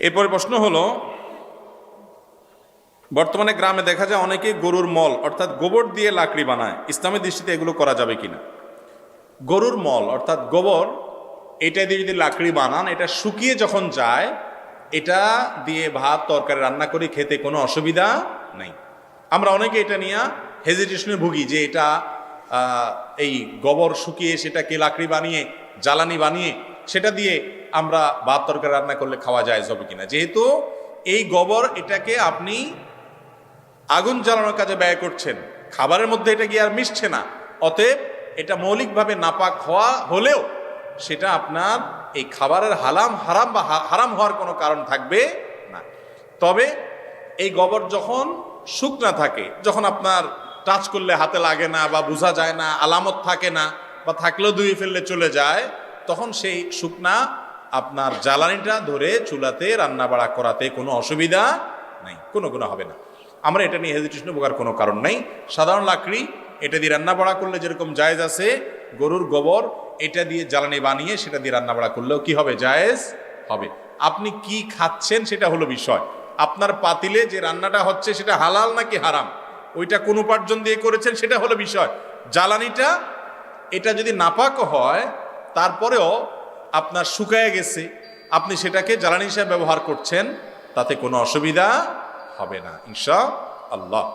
এরপরে প্রশ্ন হলো, বর্তমানে গ্রামে দেখা যায় অনেকে গরুর মল অর্থাৎ গোবর দিয়ে লাকড়ি বানায়, ইসলামের দৃষ্টিতে এগুলো করা যাবে কিনা? গরুর মল অর্থাৎ গোবর, এটা দিয়ে যদি লাকড়ি বানান, এটা শুকিয়ে যখন যায়, এটা দিয়ে ভাত তরকারি রান্না করে খেতে কোনো অসুবিধা নেই। আমরা অনেকে এটা নিয়ে হেজিটেশনে ভুগি যে এটা এই গোবর শুকিয়ে সেটাকে লাকড়ি বানিয়ে জ্বালানি বানিয়ে সেটা দিয়ে আমরা ভাত তরকারি রান্না করলে খাওয়া যায় হবে কিনা। যেহেতু এই গোবর এটাকে আপনি আগুন জ্বালানোর কাজে ব্যয় করছেন, খাবারের মধ্যে এটা গিয়ে আর মিশছে না, অতএব এটা মৌলিকভাবে নাপাক হওয়া হলেও সেটা আপনার এই খাবারের হারাম হওয়ার কোনো কারণ থাকবে না। তবে এই গোবর যখন শুকনা থাকে, যখন আপনার টাচ করলে হাতে লাগে না বা বোঝা যায় না, আলামত থাকে না, বা থাকলেও ধুয়ে ফেললে চলে যায়, তখন সেই শুকনা আপনার জ্বালানিটা ধরে চুলাতে রান্না বাড়া করাতে কোনো অসুবিধা নেই, কোনো হবে না। আমরা এটা নিয়ে হেজিটেশনে ভোগার কোনো কারণ নেই। সাধারণ লাকড়ি এটা দিয়ে রান্না বাড়া করলে যেরকম জায়েজ আছে, গরুর গোবর এটা দিয়ে জ্বালানি বানিয়ে সেটা দিয়ে রান্না বাড়া করলেও কি হবে? জায়েজ হবে। আপনি কি খাচ্ছেন সেটা হলো বিষয়। আপনার পাতিলে যে রান্নাটা হচ্ছে সেটা হালাল নাকি হারাম, ওইটা কোন উপার্জন দিয়ে করেছেন সেটা হলো বিষয়। জ্বালানিটা এটা যদি নাপাক হয়, তারপরেও আপনার শুকায় গেছে, আপনি সেটাকে জ্বালানি হিসেবে ব্যবহার করছেন, তাতে কোনো অসুবিধা হবে না ইনশাআল্লাহ।